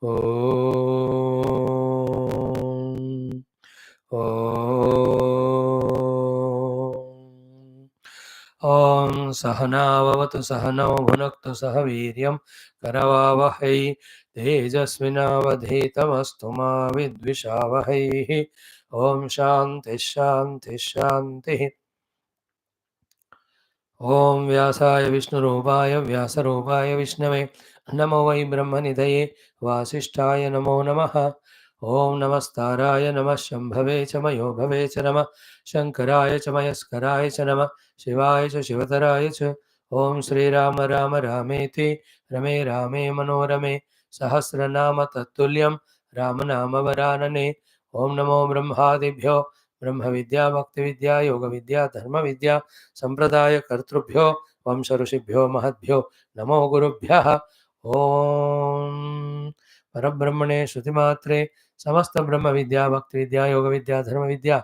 ॐ ॐ सहनाववतु सहनौ भुनक्तु सह वीर्यं करवावहै तेजस्विनावधीतमस्तु मा विद्विषावहैः ॐ शान्तिः शान्तिः शान्तिः। ॐ व्यासाय विष्णुरूपाय व्यासरूपाय विष्णवे नमो वै ब्रह्मनिधये वासिष्ठाय नमो नमः। ॐ नमस्ताराय नमः शम्भवे च मयो भवे च नमः शङ्कराय च मयस्कराय च नमः शिवाय च शिवतराय च। ॐ श्रीराम राम रामेति रमे रामे मनोरमे सहस्रनाम तत्तुल्यं रामनामवरानने। ॐ नमो ब्रह्मादिभ्यो ब्रह्म विद्या भक्ति विद्या योग विद्या धर्म विद्या संप्रदाय कर्तृभ्यो वंश ऋषिभ्यो महद्भ्यो नमो गुरुभ्यः। ओम परब्रह्मणे श्रुतिमात्रे समस्त ब्रह्म विद्या भक्ति विद्या योग विद्या धर्म विद्या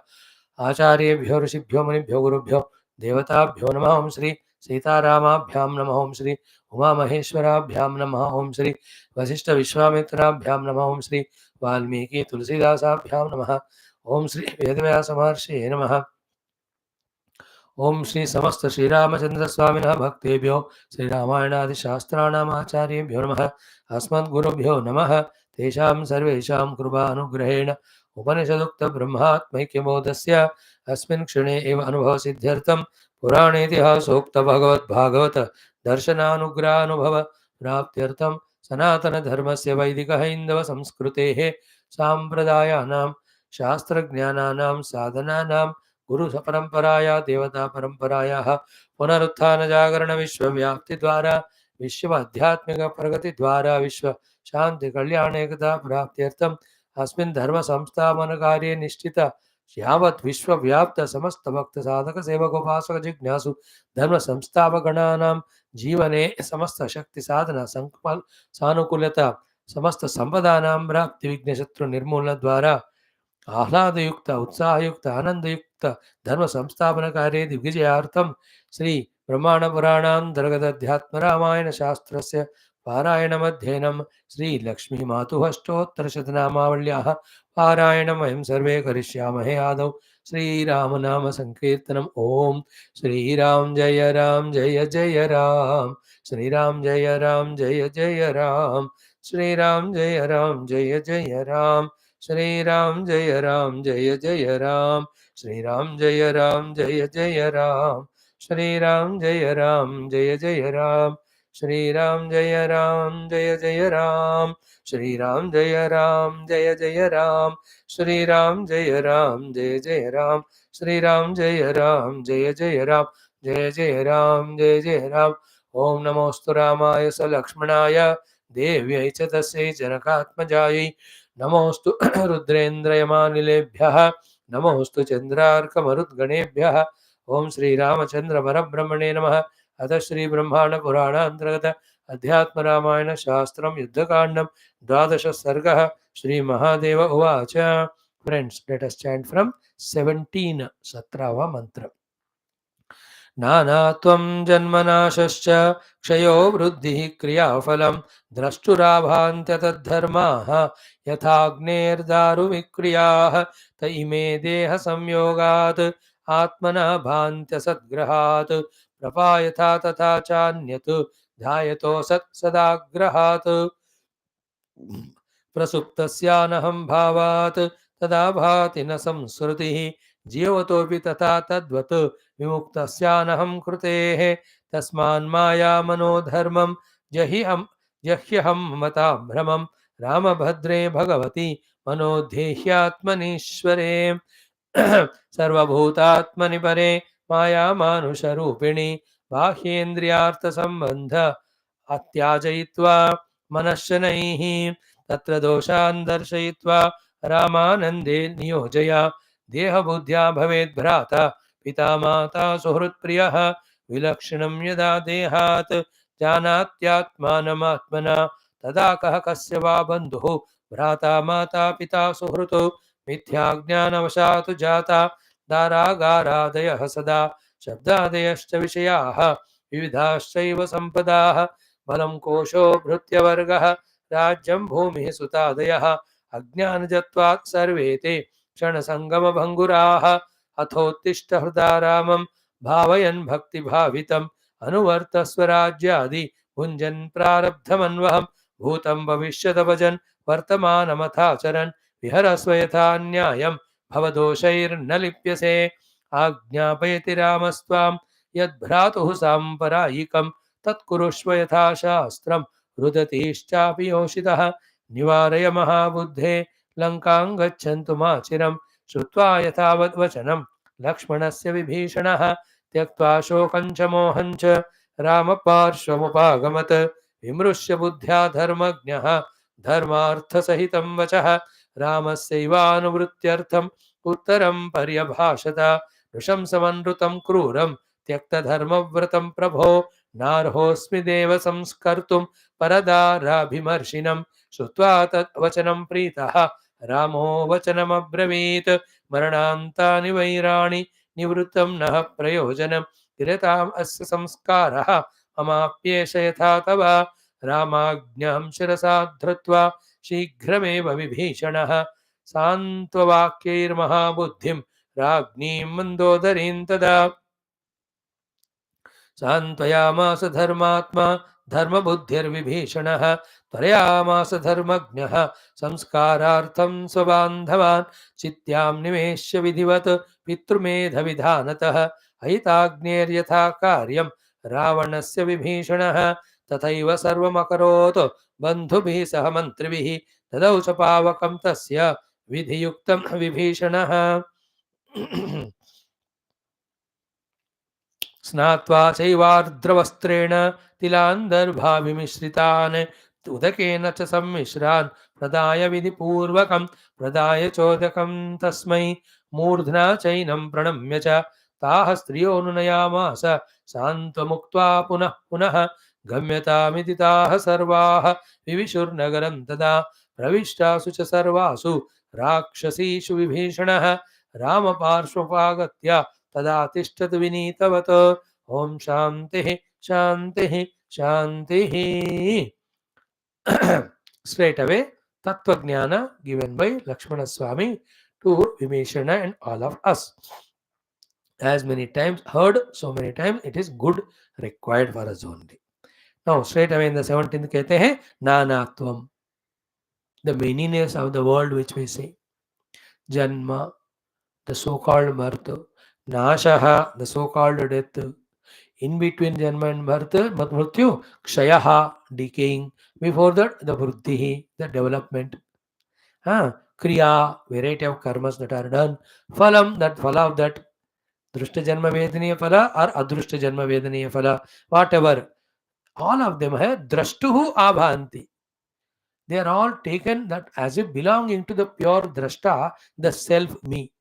आचार्येभ्यो ऋषिभ्यो मुनिभ्यो गुरुभ्यो देवताभ्यो नमः। ओम श्री सीतारामाभ्यां नमः। ओम श्री उमा महेश्वराभ्यां नमः। ओम श्री वशिष्ठ विश्वामित्राभ्यां नमः। ओम श्री वाल्मीकि तुलसीदासाभ्यां नमः। ओम श्री वेदव्यास महर्षिये नमः। ओम श्री समस्त श्रीरामचंद्र स्वामिनः भक्तेभ्यो श्रीरामायणादि शास्त्राणाम् आचार्येभ्यो नमः। अस्मद्गुरुभ्यो नमः। तेषां सर्वेषां कृपानुग्रहेण उपनिषदुक्त ब्रह्मात्मैक्यबोधस्य अस्मिन् क्षणे एव अनुभवसिद्ध्यर्थं पुराणेतिहासोक्त भगवद्भागवत दर्शनानुग्रहानुभव प्राप्त्यर्थं सनातनधर्मस्य वैदिकहैन्दव संस्कृतेः साम्प्रदायानां शास्त्रज्ञानानां साधनानां गुरु परंपराया देवता परंपरायाः पुनरुत्थान जागरण विश्व व्याप्ति द्वारा विश्व आध्यात्मिक प्रगति द्वारा विश्व शांति कल्याण एकता प्राप्त्यर्थम अस्मिन् धर्म संस्थापन कार्ये निश्चित यावत् विश्व व्याप्त समस्त भक्त साधक सेवक उपासक जिज्ञासु धर्म संस्थापक गणानां जीवने समस्त शक्ति साधना संकल्प सानुकूलता समस्त संपदानां प्राप्ति विघ्न शत्रु निर्मूलन द्वारा आह्लादयुक्त उत्साहयुक्त आनंदयुक्त धर्म संस्थापन कार्ये दिग्विजयार्थम श्री ब्रह्मांड पुराणांतर्गत अध्यात्म रामायण शास्त्रस्य पारायणमध्ययनं श्री लक्ष्मी मातुः अष्टोत्तर शतनामावल्याः पारायणं वयं सर्वे करिष्यामहे। आदौ श्रीराम नाम संकीर्तनम्। ओम श्रीराम जय राम जय जय राम श्रीराम जय राम जय जय राम श्रीराम जय राम जय जय राम श्री राम जय राम जय जय राम श्री राम जय राम जय जय राम श्री राम जय राम जय जय राम श्री राम जय राम जय जय राम श्री राम जय राम जय जय राम श्री राम जय राम जय जय राम श्री राम जय राम जय जय राम जय जय राम जय जय राम। ओम नमोस्तु रामाय स लक्ष्मणाय देव्यै च तस्यै जनकात्मजायै नमोस्तु रुद्रेन्द्रयमानिलेभ्यः नमोस्तु चंद्रार्कमरुद्गणेभ्यः। ओम श्री रामचंद्र परब्रह्मणे नमः। अथ श्री ब्रह्मांड पुराणांतर्गत अध्यात्म रामायण शास्त्रम युद्धकांडम 12 सर्गः। श्री महादेव उवाच। Friends, let us chant from 17 17वां मंत्र। नानात्वं जन्मनाशश्च क्षयो वृद्धिः क्रियाफलं द्रष्टुराभान्त्यतद्धर्माः यथाग्नेर्दारुविक्रियाः त इमे देहसंयोगात् आत्मना भान्त्यसद्ग्रहात् प्रपायथा तथा चान्यत् ध्यायतो सदाग्रहात् प्रसुप्तस्यानहं भावात् तदा भाति न संस्मृतिः जीवतोऽपि तथा तद्वत् विमुक्तस्यानहं कृतेः तस्मान्माया मनोधर्मं जह्यहं मता भ्रमं रामभद्रे भगवति मनोध्येह्यात्मनीश्वरे सर्वभूतात्मनि परे मायामानुषरूपिणि बाह्येन्द्रियार्थसम्बन्ध अत्याजयित्वा मनश्शनैः तत्र दोषान् दर्शयित्वा रामानन्दे नियोजय देहबुद्ध्या भवेद् भ्राता पिता माता सुहृत्प्रियः विलक्षणं यदा देहात् जानात्यात्मानमात्मना तदा कः कस्य वा बन्धुः भ्राता माता पिता सुहृतो मिथ्याज्ञानवशात् जाता दारागारादयः सदा शब्दादयश्च विषयाः विविधाश्चैव सम्पदाः बलं कोशो भृत्यवर्गः राज्यं भूमिः सुतादयः अज्ञानजत्वात् सर्वे ते क्षणसङ्गमभङ्गुराः अथोत्तिष्ठ हृदा रामं भावयन् भक्तिभावितम् अनुवर्तस्व राज्यादि भुञ्जन् प्रारब्धमन्वहं भूतं भविष्यदभजन् वर्तमानमथाचरन् विहरस्व यथा न्यायं भवदोषैर्न लिप्यसे आज्ञापयति रामस्त्वां यद्भ्रातुः साम्परायिकं तत्कुरुष्व यथा शास्त्रं रुदतीश्चापि योषितः निवारय महाबुद्धे लङ्कां गच्छन्तु माचिरं श्रुत्वा यथावद्वचनं लक्ष्मणस्य विभीषणः त्यक्त्वा शोकं च मोहं च रामपार्श्वमुपागमत् विमृश्य बुद्ध्या धर्मज्ञः धर्मार्थसहितं वचः रामस्यैवानुवृत्त्यर्थम् उत्तरं पर्यभाषत नृशंसमनृतं क्रूरं त्यक्तधर्मव्रतं प्रभो नार्होऽस्मि देव संस्कर्तुं परदाराभिमर्शिनं श्रुत्वा तत् वचनं प्रीतः रामो वचनमब्रवीत् मरणान्तानि वैराणि निवृत्तं नः प्रयोजनं किरताम् अस्य संस्कारः अमाप्येष यथा तव रामाज्ञां शिरसा धृत्वा शीघ्रमेव विभीषणः सान्त्ववाक्यैर्महाबुद्धिं राज्ञीं मन्दोदरीं तदा सान्त्वयामास धर्मात्मा धर्मबुद्धिर्विभीषणः त्वरयामास धर्मज्ञः संस्कारार्थं स्वबान्धवान् चित्त्यां निवेश्य विधिवत् पितृमेधविधानतः अयिताग्नेर्यथा कार्यं रावणस्य विभीषणः तथैव सर्वमकरोत् बन्धुभिः सह मन्त्रिभिः ददौ च पावकं तस्य विधियुक्तं विभीषणः स्नात्वा चैवार्द्रवस्त्रेण तिलान्दर्भाभिमिश्रितान् उदकेन च सम्मिश्रान् प्रदाय विधिपूर्वकं प्रदाय चोदकं तस्मै मूर्ध्ना चैनं प्रणम्य च ताः स्त्रियोऽनुनयामास सान्त्वमुक्त्वा पुनः पुनः गम्यतामिति ताः सर्वाः विविशुर्नगरं तदा प्रविष्टासु च सर्वासु राक्षसीषु विभीषणः रामपार्श्वपागत्य तदा तिष्ठतु विनीतवत् ओम शांति शांति शांति straight away tattva jnana given by Lakshmana Swami to Vibhishana and all of us. As many times heard, so many times it is good, required for us only. Now straight away in the 17th कहते हैं नानात्वम, the meaningless of the world which we say. Janma, the so-called birth. Nashaha, the so-called death. In between Janma and birth, Mrityu, Kshayaha, decaying. Before that, the Vruddhi, the development. Kriya, variety of karmas that are done. Phalam, that phala of that. Drushta Janma Vedaniya phala or Adrushta Janma Vedaniya phala. Whatever. All of them hai drashtuhu abhanti. They are all taken that as if belonging to the pure drashta, the self me.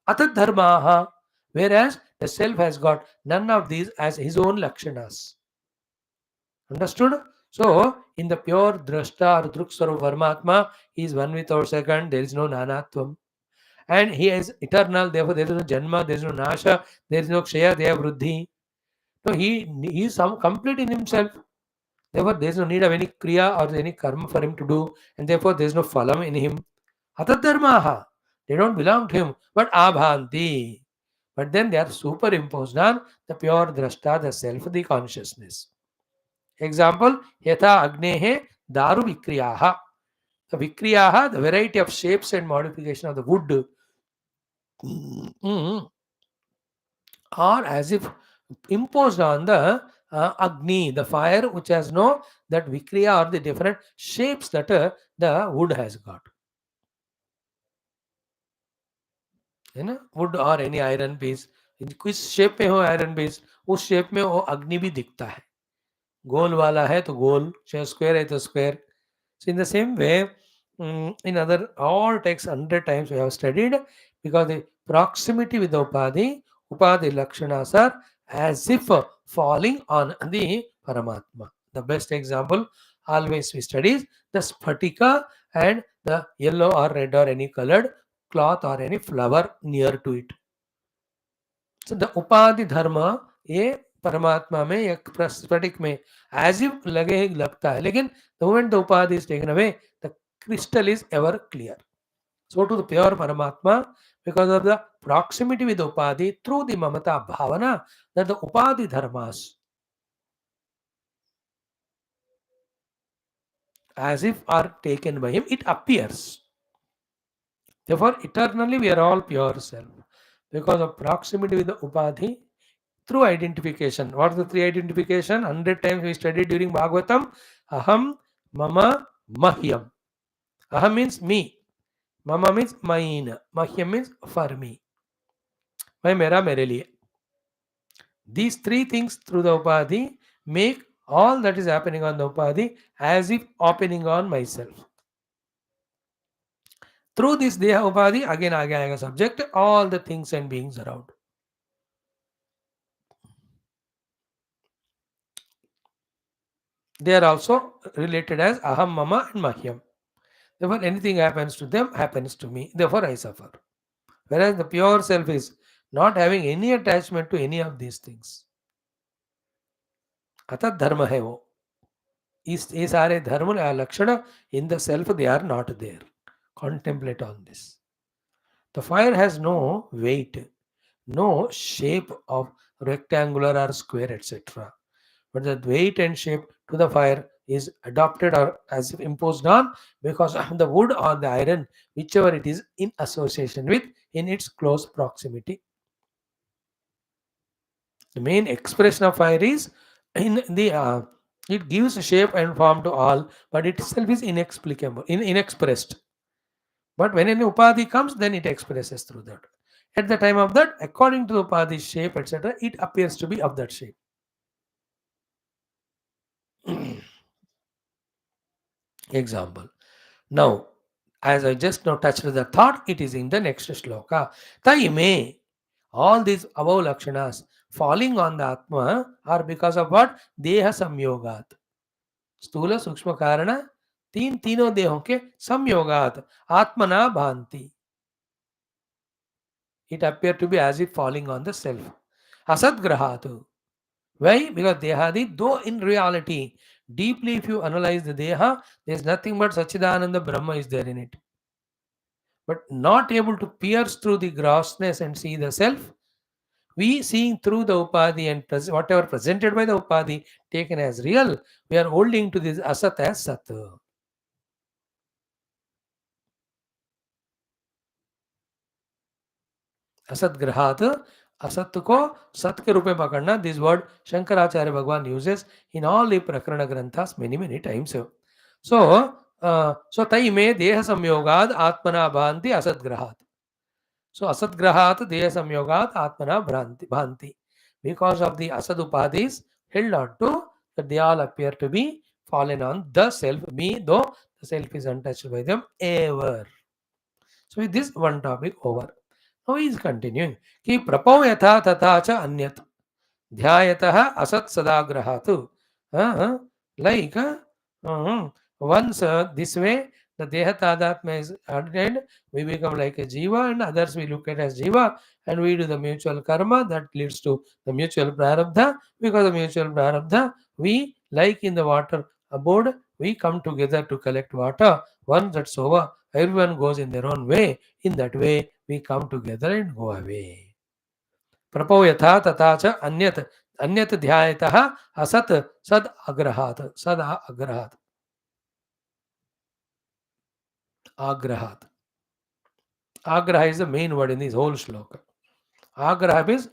Atadharmaha, whereas the self has got none of these as his own lakshanas. Understood? So, in the pure drashta or drukswarup Paramatma, he is one without second, there is no nanatvam. And he is eternal, therefore there is no janma, there is no nasha, there is no kshaya, there is vruddhi. So, he is complete in himself. Therefore, there is no need of any kriya or any karma for him to do, and therefore there is no phalam in him. Atadharmaha. They don't belong to him, but abhanti. But then they are superimposed on the pure drashta, the self, the consciousness. Example, yatha agnehe daru vikriyaha. The vikriyaha, the variety of shapes and modification of the wood, are as if imposed on the agni, the fire, which has no that vikriya or the different shapes that the wood has got. है ना, would और any iron piece किस shape में हो iron piece, उस shape में वो अग्नि भी दिखता है. गोल वाला है तो गोल, चाहे स्क्वायर है तो square. So in the same way, in other all texts 100 times we have studied, because the proximity with the upadhi lakshanas are as if falling on the Paramatma. The best example always we study the sphatika and the yellow or red or any colored cloth or any flower near to it. So the upadhi dharma, ये परमात्मा में या स्फटिक में as if लगता है, लेकिन the moment the upadhi is taken away, the crystal is ever clear. So to the pure Paramatma, because of the proximity with the upadhi through the mamata bhavana, that the upadhi dharmas as if are taken by him, it appears. Therefore, eternally we are all pure self. Because of proximity with the upadhi, through identification. What is the three identification? 100 times we studied during Bhagavatam. Aham, mama, mahyam. Aham means me. Mama means mine. Mahyam means for me. मैं मेरा मेरे लिए. These three things through the upadhi make all that is happening on the upadhi as if happening on myself. Through this deha upadhi, again आगे आएगा subject, all the things and beings around. They are also related as aham, mama and mahyam. Therefore, anything happens to them happens to me. Therefore, I suffer. Whereas the pure self is not having any attachment to any of these things. अतः धर्म है वो. ये सारे धर्म लक्षण in the self they are not there. Contemplate on this. The fire has no weight, no shape of rectangular or square, etc. But the weight and shape to the fire is adopted or as if imposed on because of the wood or the iron, whichever it is in association with in its close proximity. The main expression of fire is in the it gives shape and form to all, but itself is inexplicable, inexpressed. But when an upadhi comes, then it expresses through that. At the time of that, according to the upadhi's shape, etc., it appears to be of that shape. Example. Now, as I just now touched the thought, it is in the next shloka. Taime. All these above lakshanas falling on the Atma are because of what? Deha samyogat. स्थूल सूक्ष्म कारण तीनों देहों के संयोगात आत्मना भांति. It appeared to be as if falling on the self. Asadgrahatu. Why? Because dehadi, though in reality, deeply if you analyze the deha, there is nothing but Sachidananda Brahma is there in it. But not able to pierce through the grossness and see the self, we seeing through the upadhi and whatever presented by the upadhi taken as real, we are holding to this asat as sat. असत ग्रहात असत को सत के रूप में पकड़ना. This word Shankaracharya भगवान uses in all the prakana granthas many times. So तई में देह संयोगाद आत्मना भांति असत ग्रहात. So asat grahat deha samyogat atmana bhanti. Because of the asad upadhis held on to, that they all appear to be fallen on the self, me, though the self is untouched by them ever. So with this one topic over. Now he is continuing. Ki prapau yatha tatha cha anyat. Dhyayatah asat sadagrahatu. Like once this way, the Deha Tadatma is added, we become like a Jiva, and others we look at as Jiva, and we do the mutual karma that leads to the mutual prarabdha. Because of mutual prarabdha, we, like in the water abode, we come together to collect water. Once that's over, everyone goes in their own way. In that way, we come together and go away. प्रपो यथा तथा च अन्यत ध्यायतः असत सद अग्रहात्. Agrahat. Agraha is the main word in this whole shloka. Agraha is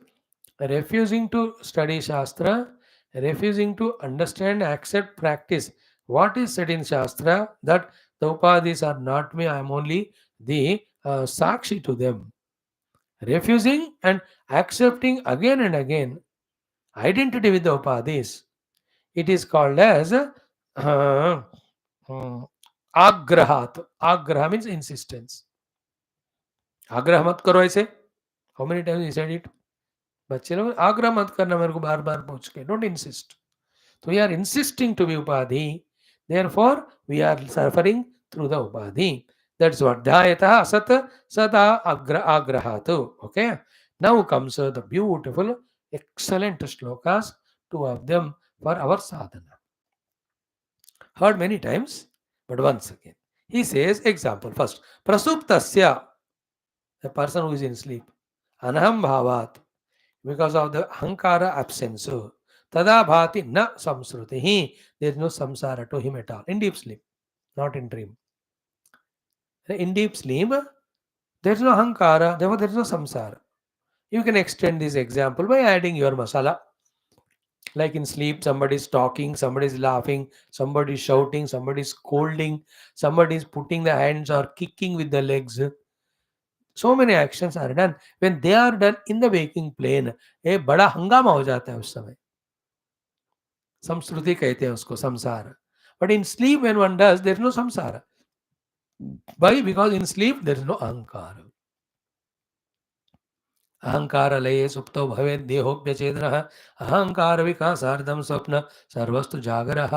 refusing to study Shastra, refusing to understand, accept, practice what is said in Shastra, that the Upadhis are not me, I am only the Sakshi to them. Refusing and accepting again and again identity with the Upadhis. It is called as Agrahat. Agraha means insistence. आग्रह मत करो ऐसे. How many times he said it. बच्चे लोग आग्रह मत करना मेरे को बार बार पूछ के. Don't insist. तो we are insisting to be upadhi. Therefore we are suffering through the upadhi. That's what ध्यायतः असत सदा आग्रहात्. Okay. Now comes the beautiful excellent shlokas two of them for our sadhana. Heard many times, but once again. He says, example first, prasuptasya, a person who is in sleep, anaham bhavat, because of the ahankara absence, tada bhati na samsrutihi, there is no samsara to him at all, in deep sleep, not in dream. In deep sleep, there is no ahankara, therefore there is no samsara. You can extend this example by adding your masala. Like in sleep, somebody is talking, somebody is laughing, somebody is shouting, somebody is scolding, somebody is putting the hands or kicking with the legs. So many actions are done. When they are done in the waking plane, ए बड़ा हंगामा हो जाता है उस समय. संस्कृति कहते हैं उसको संसार. But in sleep, when one does, there is no samsara. Why? Because in sleep there is no ahankara. अहंकार लये सुप्तो भवेत् देहोऽप्यचेतनः अहंकार विकासार्थं स्वप्न सर्वस्तु जागरः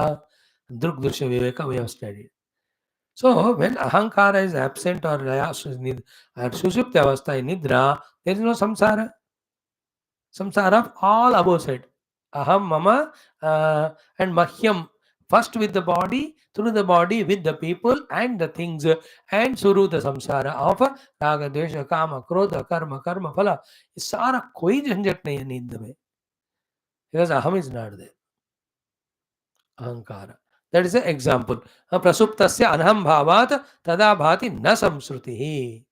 दृग्दृश्य विवेक we have studied. So when ahankara is absent or sushupti avastha in nidra, there is no samsara. Samsara all above said. Aham mama and mahyam. First with the body, through the body, with the people and the things, and suru the samsara of raga, dvesha, kama, krodha, karma, karma, phala. इस सारा कोई झंझट नहीं है नींद में. Because aham is not there. Ahankara. That is an example. Prasuptasya anham bhavat tada bhati na samsrutihi.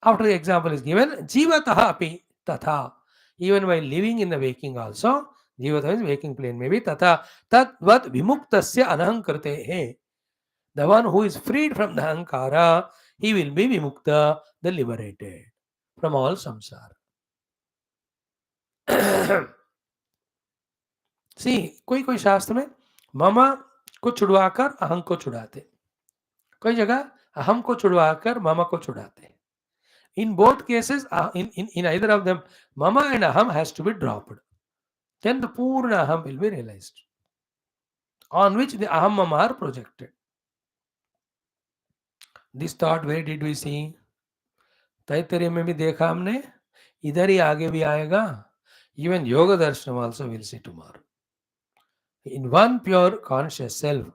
After the example is given, jivataha api tatha. Even while living in the waking also, jivataha is waking plane maybe tatha tatvat vimuktasya anahankritehe. The one who is freed from the ahankara, he will be vimukta, the liberated from all samsara. See, कोई कोई शास्त्र में mama को छुड़वाकर अहम को छुड़ाते, कोई जगह अहम को छुड़वाकर ममा को छुड़ाते. In both cases, in either of them, mama and aham has to be dropped. Then the purna aham will be realized, on which the aham mama are projected. This thought, where did we see? Taittiriya में भी देखा हमने, इधर ही आगे भी आएगा. Even yoga darshanam also will see tomorrow. In one pure conscious self,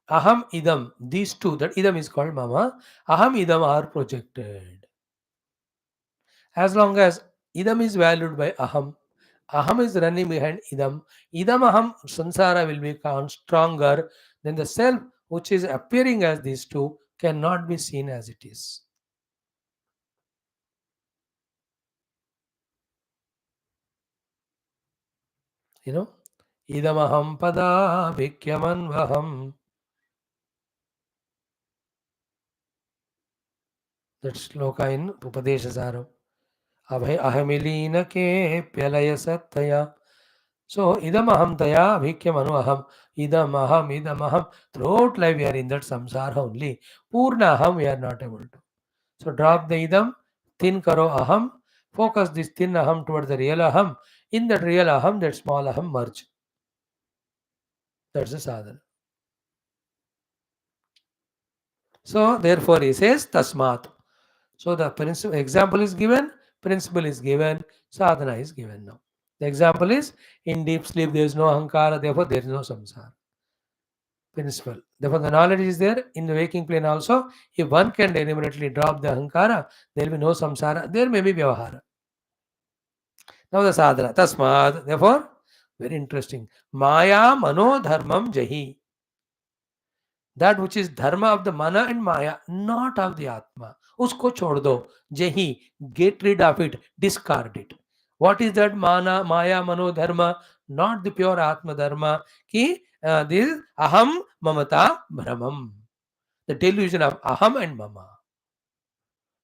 aham idam, these two, that idam is called mama, aham idam are projected. As long as idam is valued by aham, aham is running behind idam, idam aham sansara will become stronger, then the self which is appearing as these two cannot be seen as it is. You know, idam aham pada vikyaman vaham. That's sloka in Upadeshasaram. Abhay ahamilina ke pyalaya sattaya. So, idam aham taya bhikyam anu aham, idam aham. Throughout life we are in that samsara only. Purna aham we are not able to. So, drop the idam, thin karo aham, focus this thin aham towards the real aham. In that real aham, that small aham merge. That's the sadhana. So, therefore he says tasmat. So, the principle, example is given, principle is given, sadhana is given now. The example is, in deep sleep there is no ahankara, therefore there is no samsara. Principle. Therefore the knowledge is there in the waking plane also. If one can deliberately drop the ahankara, there will be no samsara, there may be vyavahara. Now the sadhana. Tasmad. Therefore, very interesting. Maya mano dharmam jahi. That which is dharma of the mana and maya, not of the atma. Usko chhod do. Jahi. Get rid of it. Discard it. What is that mana, maya, mano, dharma? Not the pure atma dharma. Ki this aham, mamata, brahmam. The delusion of aham and mama.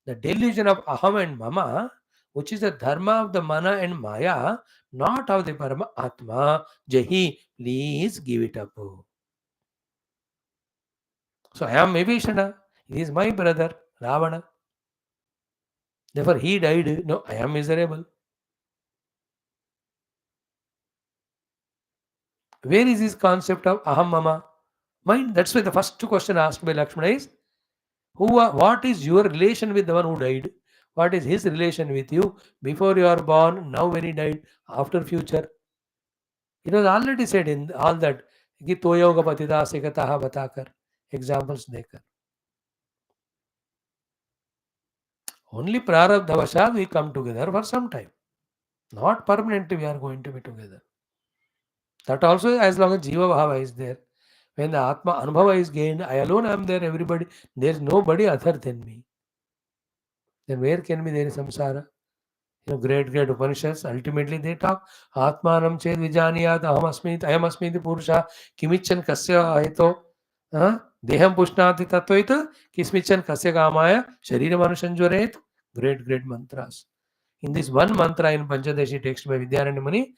The delusion of aham and mama, which is the dharma of the mana and maya, not of the Parama Atma, Jahi, please give it up. So I am VIBHEESHANA. He is my brother, Ravana. Therefore he died. No, I am miserable. Where is this concept of aham mama? Mind. That's why the first question asked by Lakshmana is, what is your relation with the one who died? What is his relation with you before you are born, now when he died, after future? It was already said in all that कि तोयोग पतिता सिकता बताकर examples देकर. Only prarabdhavashat we come together for some time. Not permanently we are going to be together. That also as long as Jiva Bhava is there. When the Atma Anubhava is gained, I alone am there, everybody, there is nobody other than me. Then where can be there is samsara? Great Upanishads, ultimately they talk, Atmanam ched vijaniyat ayam asmi purusha, kimichan kasya aheto, deham pushnati tatvaita, kismichan kasya kamaya, sharira manusanjvaret. Great mantras. In this one mantra in Panchadashi text by Vidyananda Muni,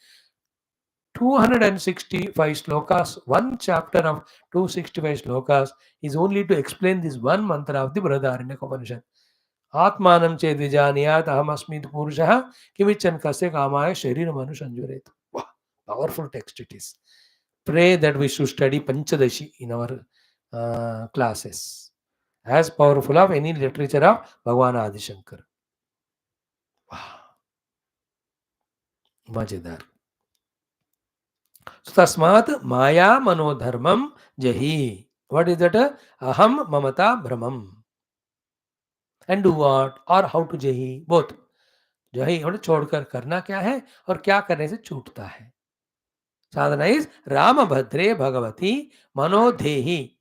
265 slokas, one chapter of 265 slokas is only to explain this one mantra of the Brihadaranyaka Upanishad. Atmanam ched vijaniyat aham asmit purushah kimichan kasya kamaya shariram anusanjuret. Wow, powerful text it is. Pray that we should study Panchadashi in our classes. As powerful of any literature of Bhagavan Adi Shankar. Wow, Majedar. So tasmat maya manodharmam jahi. What is that? Aham mamata brahmam. And do what? Or how to jahi? Both. jahi छोड़कर करना क्या है और क्या करने से छूटता है. Sadhana is Ramabhadre Bhagavati Manodhehi.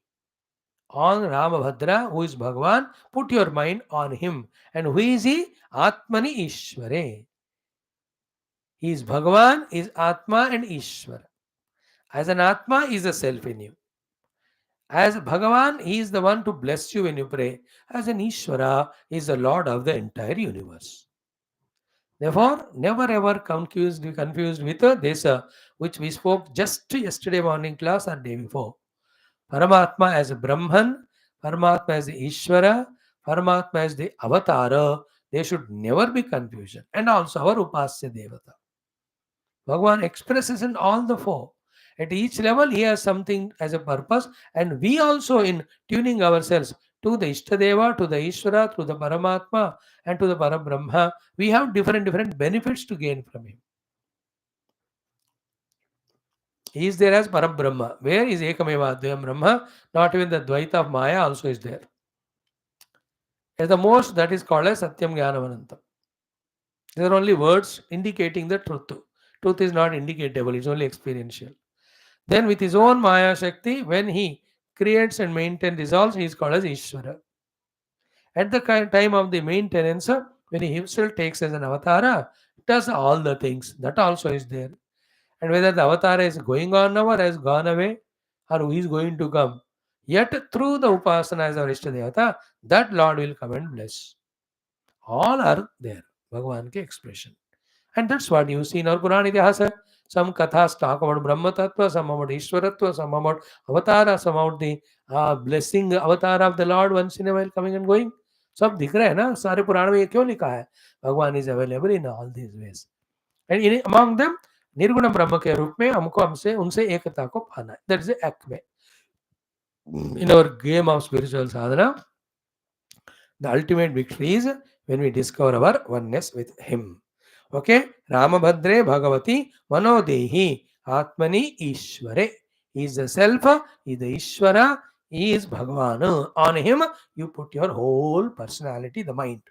On Ramabhadra, who is Bhagavan, put your mind on him. And who is he? Atmani Ishvare. He is Bhagavan, is Atma and Ishvara. As an Atma, he is the self in you. As Bhagavan, he is the one to bless you when you pray. As an Ishvara, he is the Lord of the entire universe. Therefore, never ever confused with this, which we spoke just yesterday morning class or day before. Paramatma as a Brahman, Paramatma as the Ishvara, Paramatma as the Avatara, there should never be confusion. And also our Upasya Devata. Bhagavan expresses in all the four. At each level, he has something as a purpose, and we also, in tuning ourselves to the Ishtadeva, to the Ishvara, to the Paramatma, and to the Parabrahma, we have different benefits to gain from him. He is there as Parabrahma. Where is Ekameva Advayam Brahma? Not even the Dvaita of Maya also is there. At the most, that is called as Satyam Jnanavanantam. There are only words indicating the truth. Truth is not indicatable, it's only experiential. Then with his own Maya Shakti, when he creates and maintains dissolves, he is called as Ishvara. At the time of the maintenance, when he himself takes as an avatara, does all the things. That also is there. And whether the avatara is going on now or has gone away, or who is going to come, yet through the upasana as our Ishtadevata, that Lord will come and bless. All are there. Bhagavan ke expression. And that's what you see in our Purana Idihasa. Some kathas talk about Brahma Tattva, some about Ishwaratva, some about Avatara, some about the blessing avatar of the Lord once in a while coming and going. सब दिख रहा है ना सारे पुराण में ये क्यों लिखा है भगवान is available in all these veg and in among them निर्गुण ब्रह्म के रूप में हमको हमसे उनसे एकता को पाना है that is acme in our game of spiritual sadhana the ultimate victory is when we discover our oneness with him. Okay, Ramabhadre Bhagavati Manodehi Atmani Ishvare. He is the self, he is the Ishvara, he is Bhagavan. On him, you put your whole personality, the mind.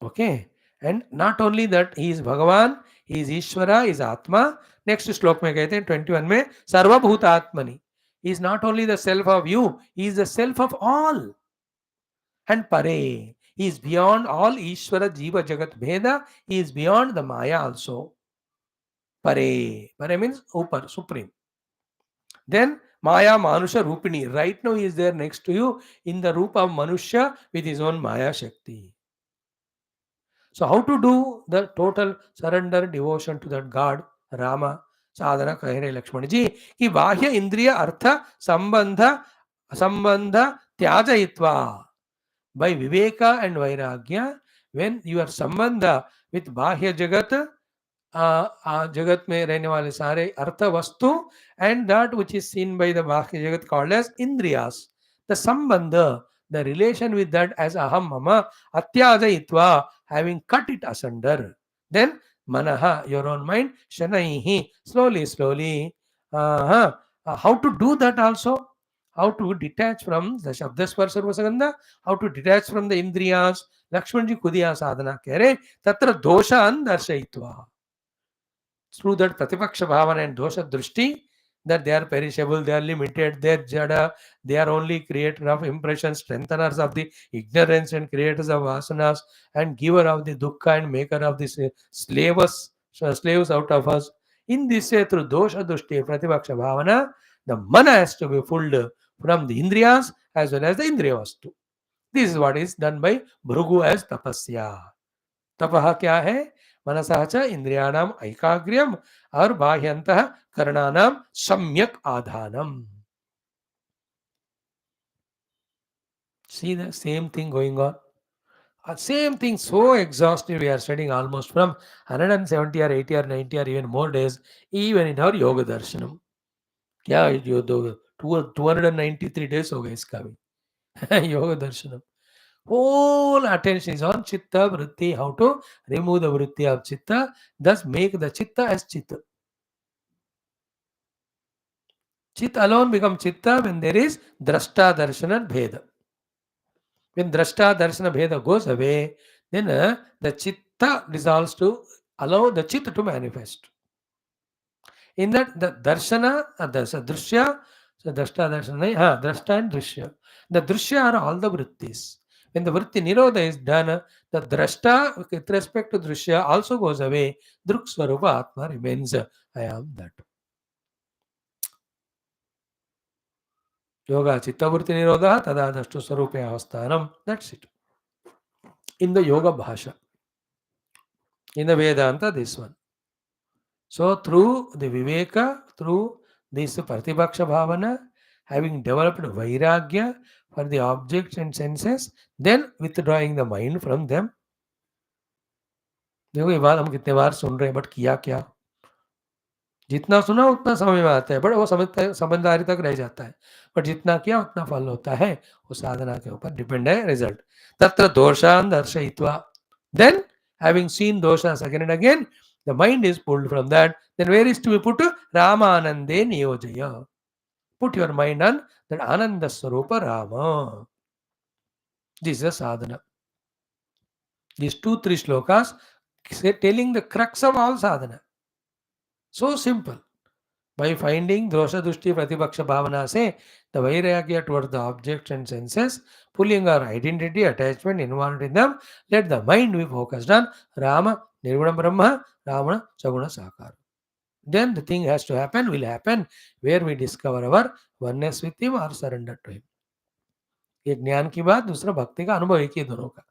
Okay, and not only that, he is Bhagavan, he is Ishvara, he is Atma. Next श्लोक में कहते हैं 21 में सर्वभूत आत्मनि. He is not only the self of you, he is the self of all. And Pare, he is beyond all Ishvara Jiva Jagat Bheda, he is beyond the Maya also. Pare means upar, supreme. Then Maya Manusha Rupini, right now he is there next to you in the Rupa of Manusha with his own Maya Shakti. So how to do the total surrender devotion to that God, Rama, Sadhana कह रहे लक्ष्मण जी कि बाह्य इंद्रिय अर्थ संबंध त्याजयित्वा. By Viveka and Vairagya, when your sambandha with Bahya Jagat, Jagat mein rehne wale sare artha vastu, and that which is seen by the Bahya Jagat called as Indriyas, the sambandha, the relation with that as Aham Mama, Atyajayitva, having cut it asunder, then Manaha, your own mind. Shanaihi, slowly, slowly. How to do that also? How to detach from the Shabda Sparsha Rasagandha? How to detach from the Indriyas? Lakshmanji Kudiya Sadhana Kere, Tatra Doshan Darshayitva. Through that Pratipaksha Bhavana and Dosha Drishti, that they are perishable, they are limited, they are jada, they are only creator of impressions, strengtheners of the ignorance and creators of vasanas, and giver of the dukkha and maker of the slaves out of us. In this way, through Dosha Drishti, Pratipaksha Bhavana, the mana has to be pulled from the Indriyas as well as the Indriya too. This is what is done by Bhrugu as tapasya. तपह क्या है? मनसः च इंद्रियाणाम ऐकाग्र्यम और बाह्यंतः करणानाम सम्यक आधानम. See the same thing going on. Same thing, so exhaustive. We are studying almost from 170 or 80 or 90 or even more days, even in our yoga darshanam. क्या यो 293 days हो गए इसका भी yoga darshanam. Whole attention is on chitta vritti, how to remove the vritti of chitta, thus make the chitta as chitta. Chit alone becomes chitta when there is drashta darshana bheda. When drashta darshana bheda goes away, then the chitta dissolves to allow the chitta to manifest. In that, the darshana, the drishya, so drashta darshana, drashta and drishya. The drishya are all the vrittis. When the vritti nirodha is done, the drashta with respect to drishya also goes away. Druk swarupa atma remains. I am that. Yoga chitta vritti nirodha tada dashtu swarupe avasthanam. That's it. In the yoga bhasha. In the Vedanta, this one. So through the Viveka, through this Pratibhaksha Bhavana, having developed Vairagya for the objects and senses, then withdrawing the mind from them. देखो ये बात हम कितने बार सुन रहे हैं, but किया क्या? जितना सुना उतना समझ में आता है, बट वो समझदारी तक रह जाता है, बट जितना किया उतना फल होता है. वो साधना के ऊपर डिपेंड है रिजल्ट. तत्र दोषान् दर्शयित्वा, then having seen doshas again and again, the mind is pulled from that. Then where is to be put? Ramanande niyojaya. Put your mind on that Ananda Swarupa Rama. This is a sadhana. These 2-3 shlokas telling the crux of all sadhana. So simple. By finding dosha dushti pratibhaksha bhavana se, the vairagya towards the objects and senses, pulling our identity, attachment involved in them, let the mind be focused on Rama, Nirguna Brahma, Ramana, Saguna Sakara. Then the thing has to happen, will happen, where we discover our oneness with him or surrender to him. एक ज्ञान की बात, दूसरा भक्ति का अनुभव, एक ही दोनों का.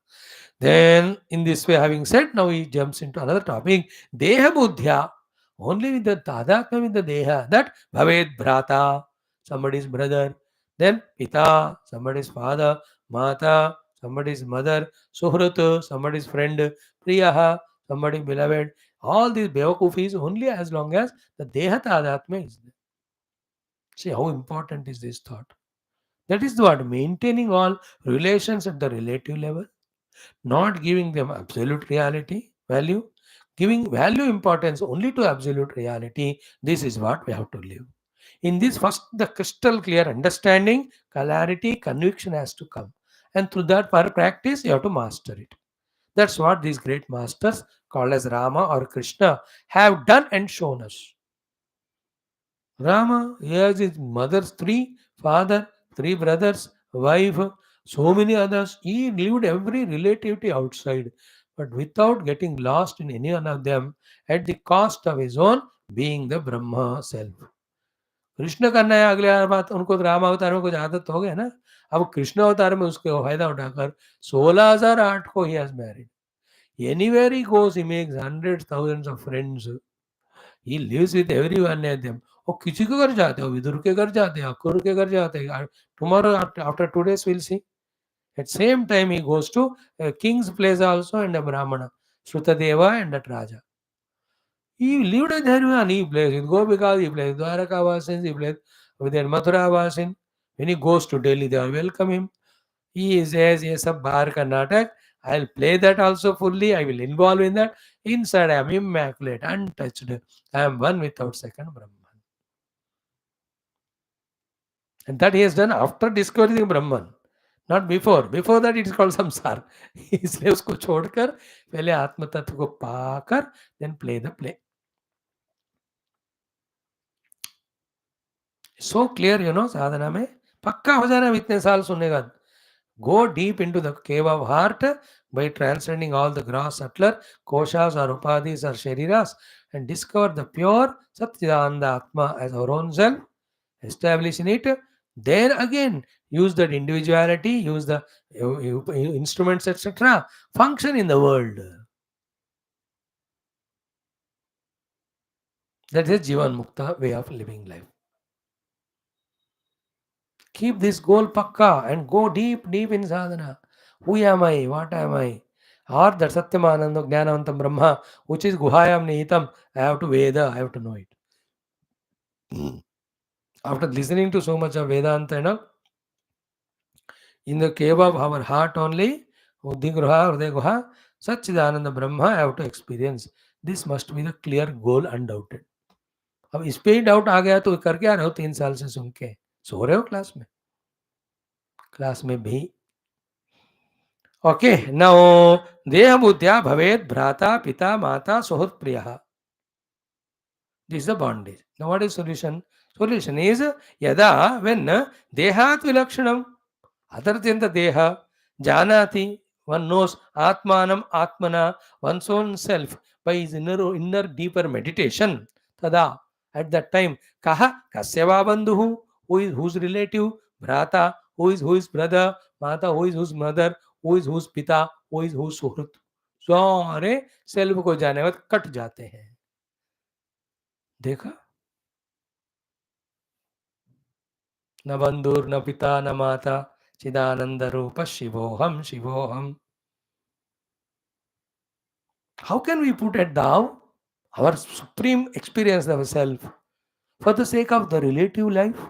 Then in this way, having said, now he jumps into another topic, Deha Buddhya. Only with the Adhyatma, with the Deha, that Bhaved Bhrata, somebody's brother, then Pita, somebody's father, Mata, somebody's mother, Suhrut, somebody's friend, Priyaha, somebody beloved. All these Bevakufis only as long as the Deha Adhyatma is there. See how important is this thought. That is what maintaining all relations at the relative level, not giving them absolute reality, value, giving value importance only to absolute reality. This is what we have to live. In this first, the crystal clear understanding, clarity, conviction has to come. And through that for practice, you have to master it. That's what these great masters called as Rama or Krishna have done and shown us. Rama, he has his mother's 3, father, 3 brothers, wife, so many others. He lived every relativity outside, but without getting lost in any one of them at the cost of his own being the Brahma self. Krishna करना है अगले बात, उनको तो राम अवतार में कुछ आदत हो गया ना. अब कृष्ण अवतार में उसके फायदा उठाकर 16,008 को he has married. Anywhere he goes, he makes hundreds, thousands of friends. He lives with everyone at them. वो किसी के घर जाते हो, विदुर के घर जाते हैं, अक्रूर के घर जाते हैं. Tomorrow after 2 days we'll see. At same time he goes to a king's place also and a Brahmana, Shrutadeva and that Raja. He lived with everyone. He plays with Gopikas, he plays with Dwaraka Vasins, he plays with their Mathura Vasin. When he goes to Delhi, they all welcome him. He says, ये सब बाहर का नाटक, I'll play that also fully. I will involve in that. Inside, I am immaculate, untouched. I am one without second Brahman. And that he has done after discovering Brahman, not before. Before that, it is called samsar. इसलिए उसको छोड़कर पहले आत्म तत्व को पाकर then play the play. So clear, साधना में पक्का हो जाना इतने साल सुनने का. Go deep into the cave of heart by transcending all the gross, subtler koshas or upadhis or shariras and discover the pure Satchidananda Atma as our own self, establish in it. Then again, use that individuality, use the instruments, etc., function in the world. That is Jivan Mukta way of living life. Keep this goal pakka and go deep in sadhana. Who am I? What am I? Or that Satyamananda Jnanavantam Brahma, which is Guhayam Nihitam, I have to Veda, I have to know it. After listening to so much of Vedanta, in the cave of our heart only, Buddhi Gruha, Hriday Guha, Satchidananda Brahma, I have to experience. This must be the clear goal, undoubted. अब इस पे ही doubt आ गया तो करके आ रहे हो 3 साल से सुन के सो रहे हो क्लास में भी. Okay, now Deha Buddhya Bhavet Bhrata Pita Mata Suhut Priyaha. This is the bondage. Now what is solution? Solution is Yada when Dehat Vilakshanam other than the Deha Janati, one knows Atmanam Atmana, one's own self by his inner deeper meditation. Tada at that time Kaha Kasyava Bandhuhu, who is whose relative, Bhrata, who is whose brother, Mata, who is whose mother, who is whose पिता, who is whose सुहृत. सारे self को जाने बाद cut जाते हैं. देखा न बंधुर न पिता न माता चिदानंद रूप शिवोहम शिवोहम. How can we put it down our supreme experience of self for the sake of the relative life?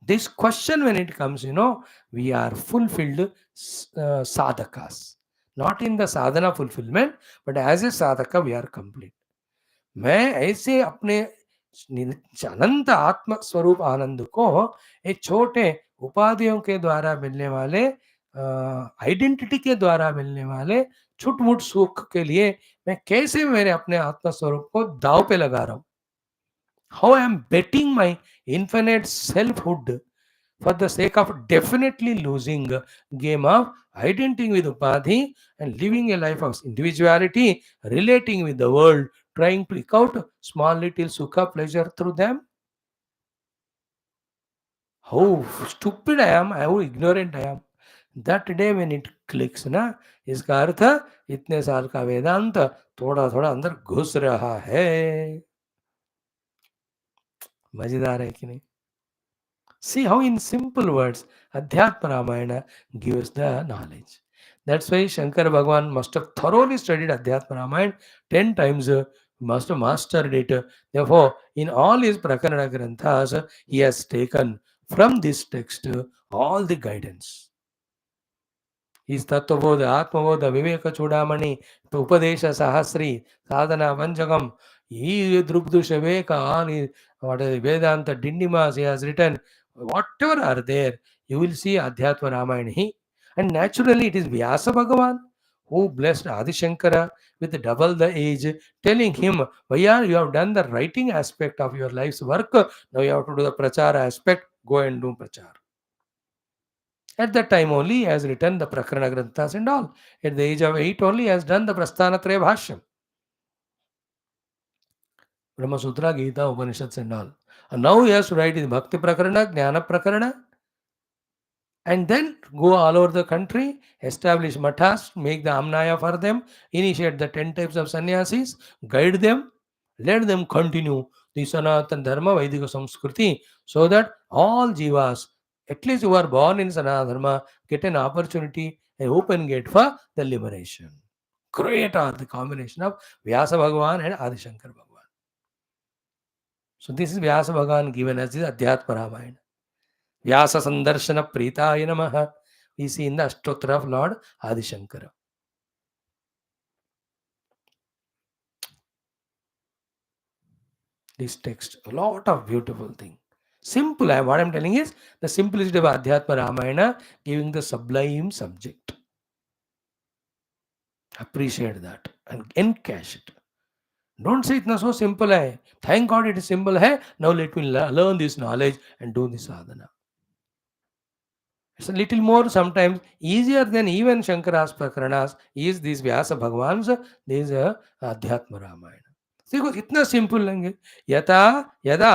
This question, when it comes, we are fulfilled sadhakas. Not in the sadhana fulfillment, but as a sadhaka, we are complete. मैं ऐसे अपने अनंत आत्म स्वरूप आनंद को एक छोटे उपाधियों के द्वारा मिलने वाले आइडेंटिटी के द्वारा मिलने वाले छुटमुट सुख के लिए मैं कैसे मेरे अपने आत्म स्वरूप को दाव पे लगा रहा हूं. How I am betting my infinite selfhood for the sake of definitely losing game of identity with upadhi and living a life of individuality, relating with the world, trying to eke out small little sukha pleasure through them. How stupid I am, how ignorant I am. That day when it clicks ना, इसका अर्थ इतने साल का वेदांत थोड़ा थोड़ा अंदर घुस रहा है. मजेदार है कि नहीं? See how in simple words Adhyatma Ramayana gives the knowledge. That's why Shankar Bhagavan must have thoroughly studied Adhyatma Ramayana 10 times, must have mastered it. Therefore, in all his Prakarana Granthas, he has taken from this text all the guidance. His Tattvabodha, Atmabodha, Viveka Chudamani, Upadesha Sahasri, Sadhana Vanjagam, he Drupdusha Veka, all his what is Vedanta Dindimas he has written, whatever are there, you will see Adhyatma Ramayana. And naturally it is Vyasa Bhagavan who blessed Adi Shankara with double the age, telling him, Vaya, you have done the writing aspect of your life's work, now you have to do the prachara aspect, go and do prachara. At that time only he has written the Prakarana Granthas and all. At the age of 8 only he has done the Prasthanatraya Bhashyam. Brahma Sutra, Gita, Upanishads and all. And now he has to write in Bhakti Prakarana, Jnana Prakarana, and then go all over the country, establish mathas, make the amnaya for them, initiate the 10 types of sannyasis, guide them, let them continue the Sanatana Dharma, Vaidika Samskriti, so that all jivas, at least who are born in Sanatana Dharma, get an opportunity, an open gate for the liberation. Great are the combination of Vyasa Bhagavan and Adi Shankar Bhagavan. So this is Vyasa Bhagavan given as the Adhyatma Ramayana. Vyasa Sandarshana Pritaya Namaha. We see in the Ashtotra of Lord Adi Shankara. this text. A lot of beautiful thing. Simple. What I'm telling is the simplicity of Adhyatma Ramayana giving the sublime subject. Appreciate that and encash it. Don't say it's so simple. Hai. Thank God it is simple. Hai. Now let me learn this knowledge and do this sadhana. It's a little more sometimes easier than even Shankara's Prakranas is this Vyasa Bhagwan's this Adhyatma Ramayana. देखो इतना simple language यथा यदा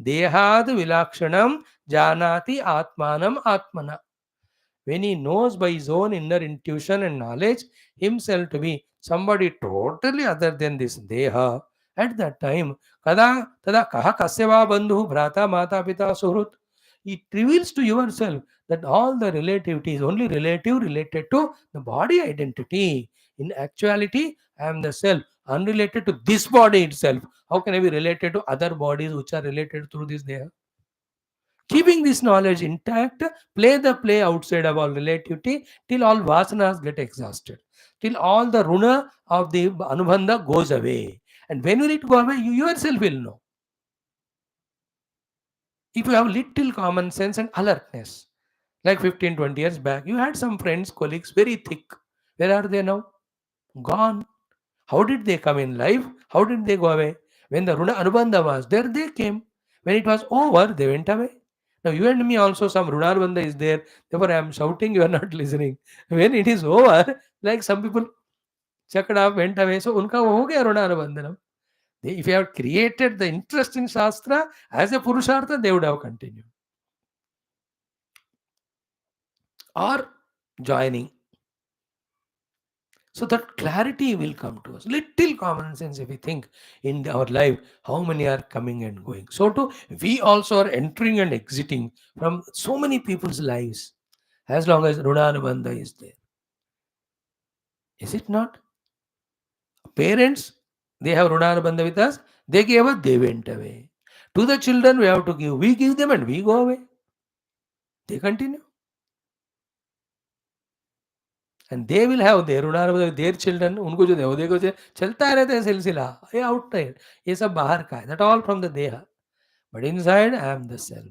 देहाद विलाक्षणम जानाति आत्मानम आत्मना when he knows by his own inner intuition and knowledge himself to be somebody totally other than this deha, at that time kada tada kaha kasyava bandhu bhrata mata pita suhrut, it reveals to yourself that all the relativity is only relative related to the body identity. In actuality, I am the self, unrelated to this body itself. How can I be related to other bodies which are related through this deha? Keeping this knowledge intact, play the play outside of all relativity till all vasanas get exhausted, till all the runa of the anubandha goes away. And when will it go away? You yourself will know. If you have little common sense and alertness, like 15, 20 years back, you had some friends, colleagues, very thick. Where are they now? Gone. How did they come in life? How did they go away? When the Runa Anubandha was there, they came. When it was over, they went away. Now, you and me also, some Runa Anubandha is there. Therefore, I am shouting, you are not listening. When it is over, like some people chucked up, went away. So, unka ho gaya Runa Anubandhanam. If you have created the interest in Shastra as a Purushartha, they would have continued. Or joining. So that clarity will come to us. Little common sense if we think in our life, how many are coming and going. So too, we also are entering and exiting from so many people's lives as long as Runanubandha is there. Is it not? Parents, they have Runanubandha with us. They gave us, they went away. To the children, we have to give. We give them and we go away. They continue. And they will have their children, उनको जो देव देखो चलता रहता है सिलसिला, ये outside, ये सब बाहर का है, that all from the deha, but inside I am the self,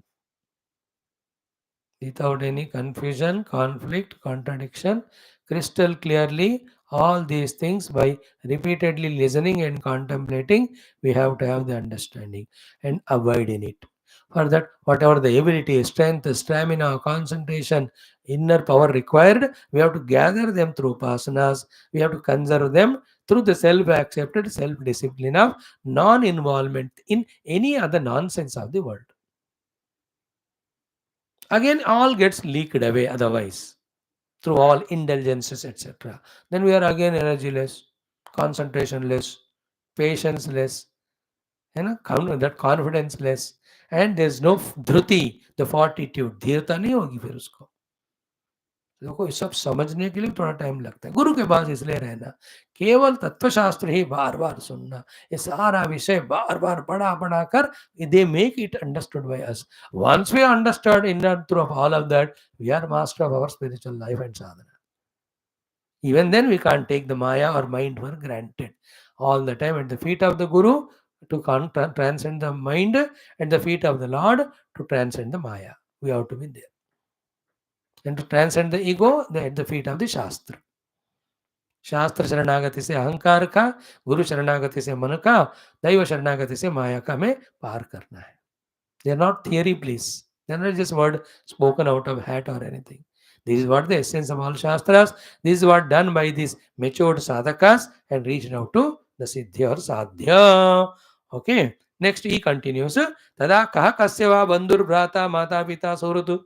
without any confusion, conflict, contradiction, crystal clearly. All these things by repeatedly listening and contemplating, we have to have the understanding and abide in it. For that, whatever the ability, strength, stamina, concentration, inner power required, we have to gather them through upasanas. We have to conserve them through the self-accepted self-discipline of non-involvement in any other nonsense of the world. Again, all gets leaked away otherwise through all indulgences, etc. Then we are again energyless, concentration-less, patience-less, that confidence-less, and there's no dhruti, the fortitude. धीरता नहीं होगी फिर उसको. देखो ये सब समझने के लिए थोड़ा टाइम लगता है. गुरु के पास इसलिए रहना, केवल तत्वशास्त्र ही बार बार सुनना, ये सारा विषय बार बार पढ़ा पढ़ा कर they make it understood by us. Once we understood in and through of all of that, we are master of our spiritual life and sadhana. Even then we can't take the maya or mind for granted. All the time at the feet of the guru to transcend the mind, at the feet of the Lord to transcend the maya. We have to be there. And to transcend the ego, at the feet of the Shastra. शास्त्र शरणागति से अहंकार का, गुरु शरणागति से मन का, दैव शरणागति से माया का हमें पार करना है. They are not theory, please. They are not just word spoken out of hat or anything. This is what the essence of all Shastras. This is what done by these matured sadhakas and reached out to the Siddhi or Sadhya. Okay. Next he continues. Tada kaha kasyava bandhur bhrata mata pita suhratu.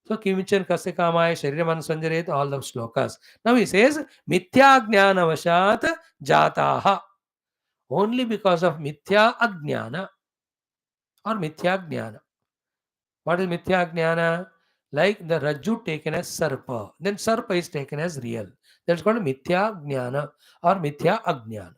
So Kimichan Kasya Kamaya Shariram Sanjaret, all the slokas. Now he says Mithya Jnana Vashat Jataha. Only because of Mithya Ajnana or Mithya Jnana. What is Mithya Jnana? Like the Rajju taken as Sarpa. Then Sarpa is taken as real. That's called Mithya Jnana or Mithya Ajnana.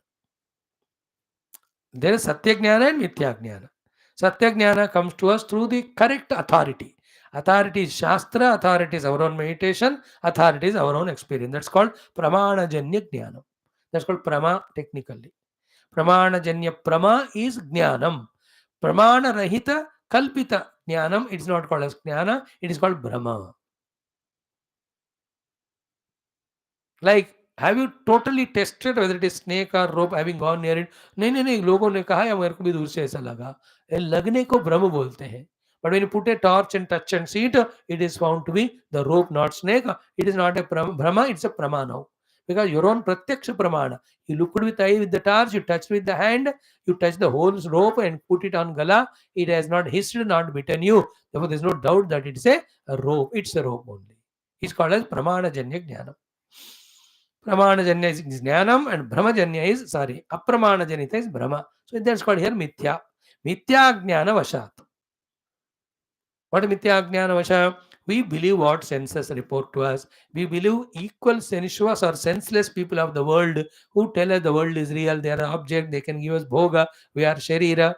There is Satya Jnana and Mithya Jnana. Satya Jnana comes to us through the correct authority. Authority is Shastra, authority is our own meditation, authority is our own experience. That's called Pramana Janya Jnana. That's called Prama technically. Pramanajanya Prama is Jnanam. Pramana Rahita Kalpita Jnanam, it's not called as Jnana, it is called Brahma. Like, have you totally tested whether it is snake or rope having gone near it? नहीं, लोगों ने कहा या मेरे को भी दूर से ऐसा लगा. लगने को ब्रह्म बोलते हैं. But when you put a torch and touch and see it, it is found to be the rope, not snake. It is not a Brahma, it's a Pramana. Because your own Pratyaksha Pramana. You looked with the eye with the torch, you touched with the hand, you touch the whole rope and put it on Gala. It has not hissed, not bitten you. Therefore, there is no doubt that it's a rope. It's a rope only. It's called as Pramana Janya Jnanam. Pramanajanya is Jnanam and Brahmajanya is, Apramanajanya is Brahma. So that's called here Mithya. Mithya Jnana Vashat. What is Mithya Jnana Vashat? We believe what senses report to us. We believe equal sensuous or senseless people of the world who tell us the world is real, they are an object, they can give us bhoga, we are sharira.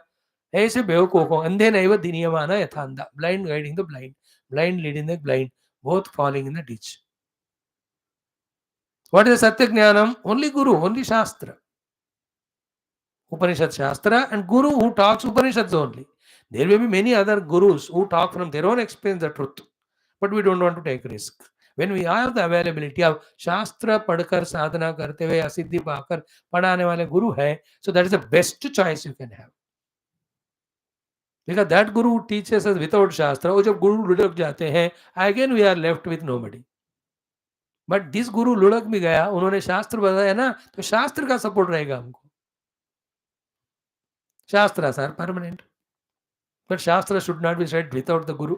ऐसे बेवकूफों को अंधे नैव दिनियमान यथांधा. Blind guiding the blind, blind leading the blind, both falling in the ditch. What is Satya Jnanam? Only Guru, only Shastra. Upanishad Shastra and Guru who talks Upanishads only. There may be many other Gurus who talk from their own experience the truth. But we don't want to take risk. When we have the availability of Shastra padkar sadhana karte hue asiddhi paakar padhane wale Guru hai, so that is the best choice you can have. Because that Guru who teaches us without Shastra, wo jab Guru ludak jate hain, again we are left with nobody. But जिस गुरु लुढ़क भी गया, उन्होंने शास्त्र बताया ना, तो शास्त्र का सपोर्ट रहेगा हमको. Shastras are permanent, but Shastra should not be read without the Guru.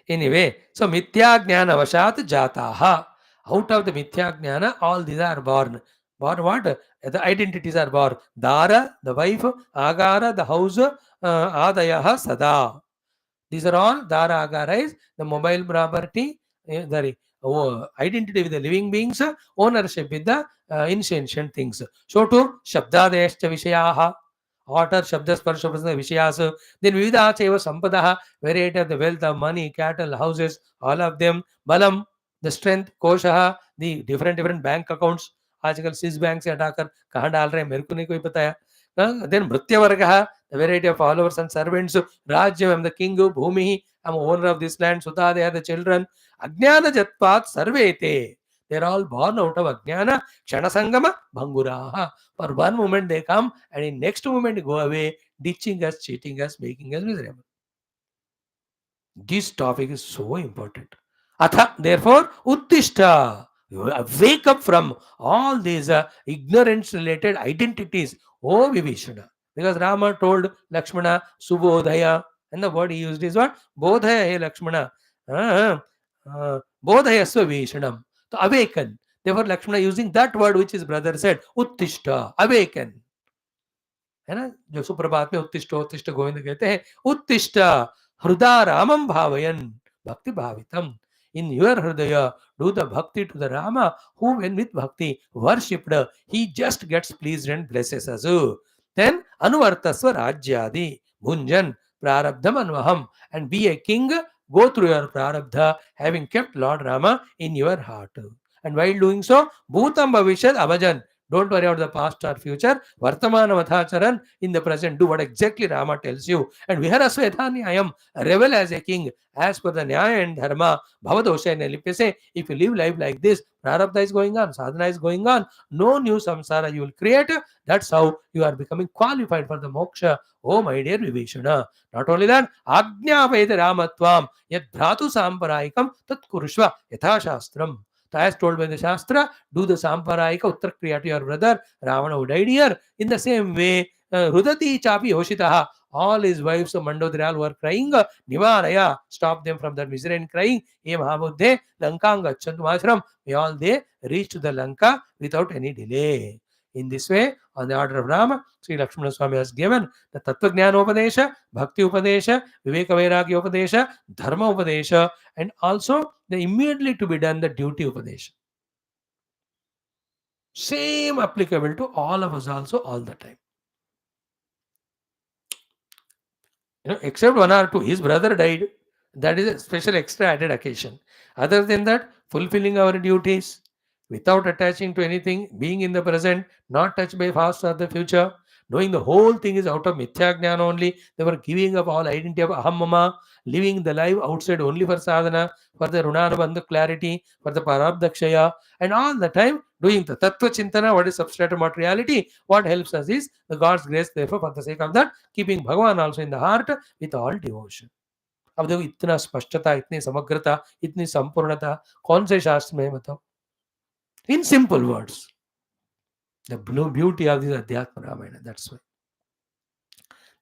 Anyway, so Mithya Jnana Vashat Jataha. Out of the Mithya Jnana, all these are born. Born what? The identities are born. Dara, the wife, Agara, the house, Adayaha, Sada. These are all Dara Agara is the mobile property, the identity with the living beings, ownership with the insentient things. So too, Shabdadeshcha Vishayaha, water, Shabdas, Parshabdas, Vishayas, then Vida Cheva Sampadaha, variety of the wealth of money, cattle, houses, all of them, Balam, the strength, Koshaha, the different bank accounts. आजकल Swiss bank से हटाकर कहाँ डाल रहे हैं मेरे को नहीं कोई पता है. Then Mrityavargaha, the variety of followers and servants. Rajyam, I am the king. Bhumi, I am owner of this land. Sudha, they are the children. Ajnana Jatpat Sarvete. They are all born out of Ajnana. Kshanasangama Bhanguraha. For one moment they come and in next moment they go away, ditching us, cheating us, making us miserable. This topic is so important. Atha, therefore, Uttishta. Wake up from all these ignorance related identities. Oh, Vibhishana. Because Rama told Lakshmana, Subodhaya. And the word he used is what? Bodhaya, hey Lakshmana. Bodhaya Svabhishanam. So awaken. Therefore, Lakshmana using that word which his brother said, Uttishta, awaken. है ना, जो सुप्रभात में उत्तिष्ठ उत्तिष्ठ गोविंद कहते हैं, उत्तिष्ठ हृदय रामम भावयन भक्ति भावितम. In your hridaya, do the bhakti to the Rama, who when with bhakti worshipped, he just gets pleased and blesses us. Then anuvartasva rajyadi bhunjan prarabdham anvaham, and be a king, go through your prarabdha, having kept Lord Rama in your heart. And while doing so, bhutam bhavishad avajan. Don't worry about the past or future. Vartamana Mathacharan, in the present, do what exactly Rama tells you. And Viharasva Yatha revel as a king, as per the Nyaya and Dharma. Bhavadosha and Elipese, if you live life like this, Prarabdha is going on, Sadhana is going on, no new samsara you will create. That's how you are becoming qualified for the moksha. Oh, my dear Vibhishana. Not only that, Ajna Veda Ramatvam, Yat Bhratu Samparayikam, Tat Kurushva, Yatha Shastram. So as told by the Shastra, do the Samparayika Uttar Kriya to your brother, Ravana who died here. In the same way, Rudati Chapi Hoshitaha, all his wives of Mandodrial were crying, Nivaraya, stop them from that misery and crying, Ye Mahabudhe, Lankanga Chantumashram, may all they reach to the Lanka without any delay. In this way, on the order of Rama, Sri Lakshmana Swami has given the Tattva Jnana Upadesha, Bhakti Upadesha, Viveka Vairagya Upadesha, Dharma Upadesha, and also the immediately to be done the duty Upadesha. Same applicable to all of us also all the time. Except one or two, his brother died. That is a special extra added occasion. Other than that, fulfilling our duties, without attaching to anything, being in the present, not touched by past or the future, knowing the whole thing is out of mithya jnana only. They were giving up all identity of aham mama, living the life outside only for sadhana, for the runanabandha clarity, for the parabdakshaya, and all the time doing the tattva chintana, what is substratum materiality. What helps us is the God's grace. Therefore, for the sake of that, keeping Bhagavan also in the heart with all devotion. अब देखो इतना स्पष्टता, इतनी समग्रता, इतनी संपूर्णता कौन से शास्त्र में बताओ? In simple words, the beauty of this Adhyatma Ramayana. That's why.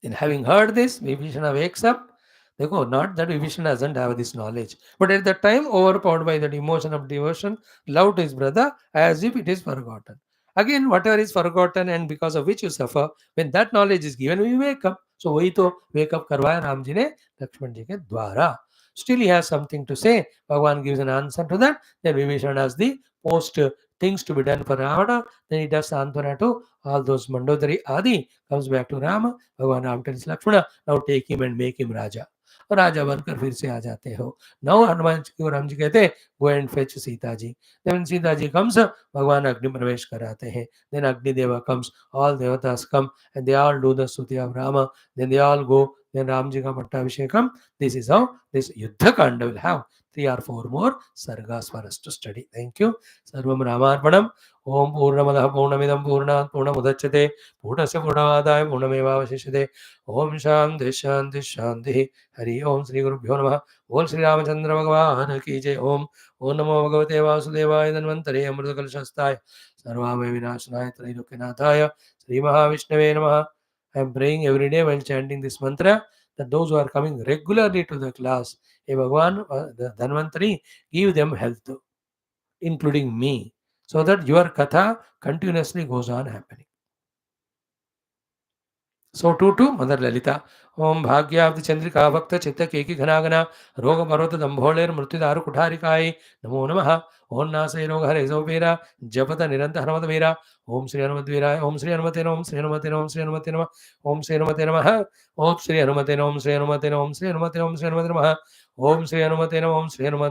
Then having heard this, Vibhishana wakes up. Dekho, not that Vibhishana doesn't have this knowledge, but at that time, overpowered by that emotion of devotion, love to his brother, as if it is forgotten. Again, whatever is forgotten and because of which you suffer, when that knowledge is given, we wake up. So, वही तो wake up करवाया राम जी ने लक्ष्मण जी के द्वारा. Still, he has something to say. Bhagavan gives an answer to that. Then Vibhishana has the post things to be done for Ravana. Then he does Santwana to all those Mandodari Adi. Comes back to Rama. भगवान Ram tells Lakshmana, now take him and make him राजा. और राजा बनकर फिर से आ जाते हो. Now Hanuman ji को राम जी कहते हैं, go and fetch Sita ji. Then Sita ji comes, भगवान अग्नि प्रवेश कराते हैं. Then Agni Deva comes, all devatas come and they all do the stuti of Rama. Then they all go. Then Ram ji ka pattabhishekam. This is how this Yuddha Kanda will have 3 or 4 more sargas for us to study. Thank you. Sarvam Ramarpanam. Om Purnamadaha Purnamidam Purnat Purnamudachyate Purnasya Purnavadaya Purnamevavashishyate. Om Shanti Shanti Shanti. Hari Om Sri Gurubhyo Namaha. Om Sri Ramachandra Bhagavan ki jai. Om Namo Bhagavate Vasudevaya Dhanvantare Amrutakalshastaya Sarvame Vinashanaya Trailokanathaya Sri Mahavishnave Namaha. I am praying every day while chanting this mantra that those who are coming regularly to the class, hey Bhagwan, the Dhanvantari, give them health, including me, so that your katha continuously goes on happening. So to Mother Lalita. Om Bhagyavdi Chandrika Bhakta Chitta Keki Ghanagana Roga Parvata Dambholer Murtidaru Kutharikai Namo Namaha. Om Nasai Roga Hare Zopera Japata Niranta Hanumat Vera. Om Sri Hanumat Vera. Om Sri Hanumatena. Om Sri Hanumatena. Om Sri Hanumatena. Om Sri Hanumatena. Om Sri Hanumatena. Om Sri Hanumatena. Om Sri Hanumatena. Om Sri Hanumatena. Om Sri Hanumatena. Om Sri Hanumatena.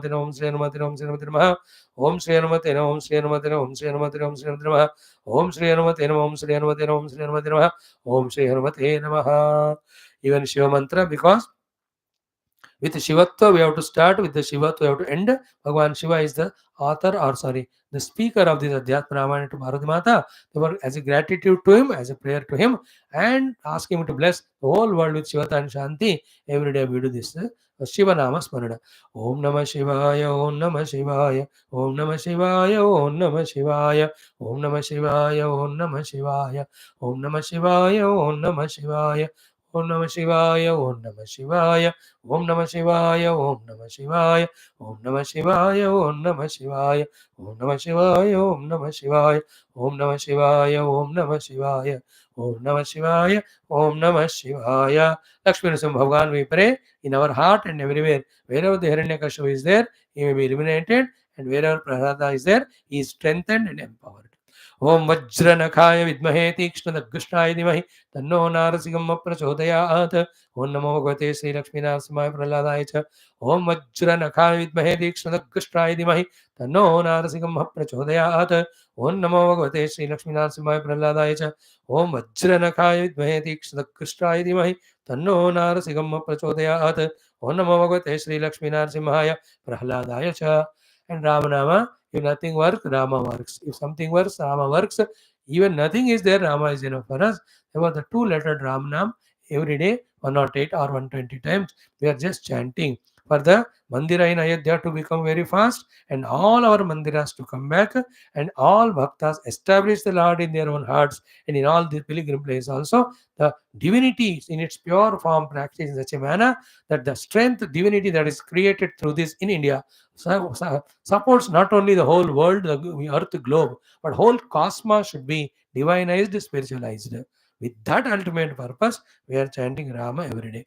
Om Sri Hanumatena. Om Sri Hanumatena. Om Sri Hanumatena. Om Sri Hanumatena. Om Sri Hanumatena. Om Sri Hanumatena. Om Sri Hanumatena. Om Sri Hanumatena. Om Sri Hanumatena. Om Sri Hanumate Namaha. Even Shiva mantra, because with Shivatva we have to start, with the Shivatva we have to end. Bhagavan Shiva is the author, or sorry, the speaker of this Adhyatma Ramayana to Bharati Mata. Therefore, as a gratitude to him, as a prayer to him, and ask him to bless the whole world with Shivata and Shanti. Every day we do this Shiva Nama Smarana. Om Namah Shivaya, Om Namah Shivaya, Om Namah Shivaya, Om Namah Shivaya, Om Namah Shivaya, Om Namah Shivaya, Om Namah Shivaya, Om Namah Shivaya, Om Namah Shivaya, Om Namah Shivaya, Om Namah Shivaya, Om Namah Shivaya, Om Namah Shivaya, Om Namah Shivaya, Om Namah Shivaya, Om Namah Shivaya, Om Namah Shivaya, Om Namah Shivaya, Om Namah Shivaya, Om Namah Shivaya. Lakshmi Narasimha Bhagavan, we pray in our heart and everywhere. Wherever the Hiranyakashipu is there, he may be eliminated, and wherever Prahlada is there, he is strengthened and empowered. Om Vajranakaya Vidmahe Tikshna Dimahi Tanno Narasimha Prachodayat. Om Namo Bhagavate Sri Lakshmi Narasimhaya Prahladaaya Cha. Om Vajranakaya Vidmahe Tikshna Dimahi Tanno Narasimha Prachodayat. Om Namo Bhagavate Sri Lakshmi Narasimhaya Prahladaaya Cha. Om Vajranakaya Vidmahe Tikshna Dimahi Tanno Narasimha Prachodayat. Om Namo Bhagavate Sri Lakshmi Narasimhaya Prahladaaya Cha. And Ramanama, if nothing works, Rama works. If something works, Rama works. Even nothing is there, Rama is enough for us. Therefore, the 2-lettered Ramanam every day, 108 or 120 times, we are just chanting for the Mandira in Ayodhya to become very fast, and all our Mandiras to come back, and all Bhaktas establish the Lord in their own hearts, and in all the pilgrim places also, the divinity in its pure form practiced in such a manner that the strength, divinity that is created through this in India supports not only the whole world, the earth globe, but whole cosmos should be divinized, spiritualized. With that ultimate purpose, we are chanting Rama every day.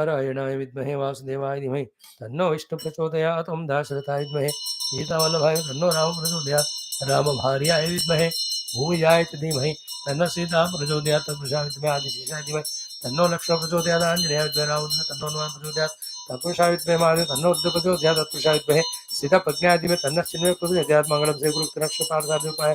नारायणाय विद्महे वासुदेवाय धीमहि तन्नो विष्णु प्रचोदयात्। ओम दाशरथाय विद्महे सीतावल्लभाय तन्नो राम प्रचोदयात्। रामभार्याय विद्महे भूयाय च धीमहि तन्नो सीता प्रचोदयात्। तत्पुरुषाय विद्महे आदिशेषाय धीमहि तन्नो लक्ष्मण प्रचोदयात्। आञ्जनेयाय विद्महे रामचन्द्राय तन्नो हनुमान् प्रचोदयात्। तत्पुरुषाय विद्महे महादेव तन्नो रुद्र प्रचोदयात्। तत्पुरुषाय विद्महे सीता प्रज्ञाय धीमहि तन्नः चिन्मयः प्रचोदयात्। मङ्गलं श्रीगुरुकृष्णपार्थसारथिपाय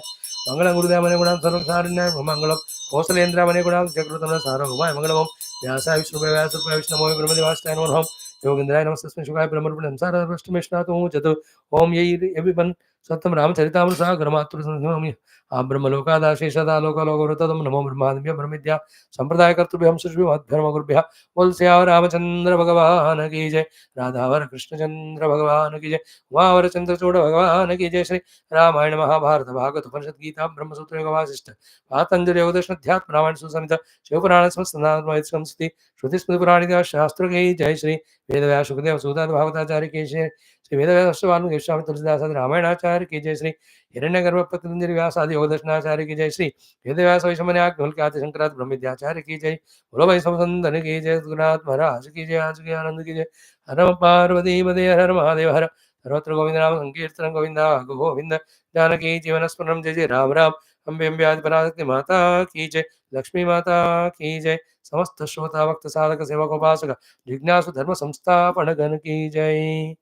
मङ्गलं गुरुदेवमने गुणां सर्वसारण्याय मङ्गलं कौसलेन्द्रामने गुणां जगृतं सार्वभौमाय मङ्गलं। व्यासाय विष्णुवे व्यासरूपाय विष्णुमोहि ब्रह्मदेवास्ताय नमो नमः। योगेन्द्राय नमस्तस्मै शुकाय ब्रह्मरूपिणे संसारभ्रष्टमेष्णातोमुच्यते। ओम यैरभिपन् सत्यं रामचरितामृतसागरमातृसंहितामि ब्रह्मलोकादाशेषदालोकलोकवृततं नमो ब्रह्मादिभ्यो ब्रह्मविद्या सम्प्रदायकर्तृभ्यं सुश्रीमद्भ्यर्मगुरुभ्यः। बोल सियावर रामचंद्र भगवान की जय। राधावर कृष्णचंद्र भगवान की जय। उमावर चंद्रचूड़ भगवान की जय। श्री रामायण महाभारत भागवत उपनिषद गीता ब्रह्मसूत्र योग वासिष्ठ पातंजलि योग दर्शन अध्यात्म रामायण सुसंहिता शिवपुराण संस्कृति श्रुति स्मृति पुराण शास्त्र की जय। श्री वेदव्यास सुखदेव सूत भागवताचार्य की जय। श्री वेदव्यास वाल्मीकि स्वामी तुलसीदास रामायणाचार्य की जय। श्री हिरण्यगर्भ पतंजलि व्यास आदि योग दर्शनाचार्य की जय। श्री वेदव्यास वैशमन्याग्निहोल्क्यादि शंकराचार्य ब्रह्मविद्याचार्य की जय। बोलो भाई सब संतन की जय। गुरुनाथ महाराज की जय। आज के आनंद की जय। हर पार्वती पदे हर महादेव हर सर्वत्र गोविंद नाम संकीर्तन गोविंद गोविंद जानकी जीवन स्मरण जय जय राम राम। अम्बे अम्बे आदि पराशक्ति माता की जय। लक्ष्मी माता की जय। समस्त श्रोता भक्त साधक सेवक उपासक जिज्ञासु धर्म संस्थापन गण की जय।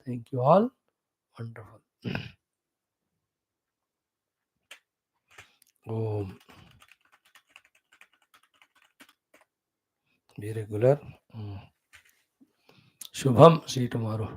Thank you all. Wonderful. Om be regular. Shubham see tomorrow.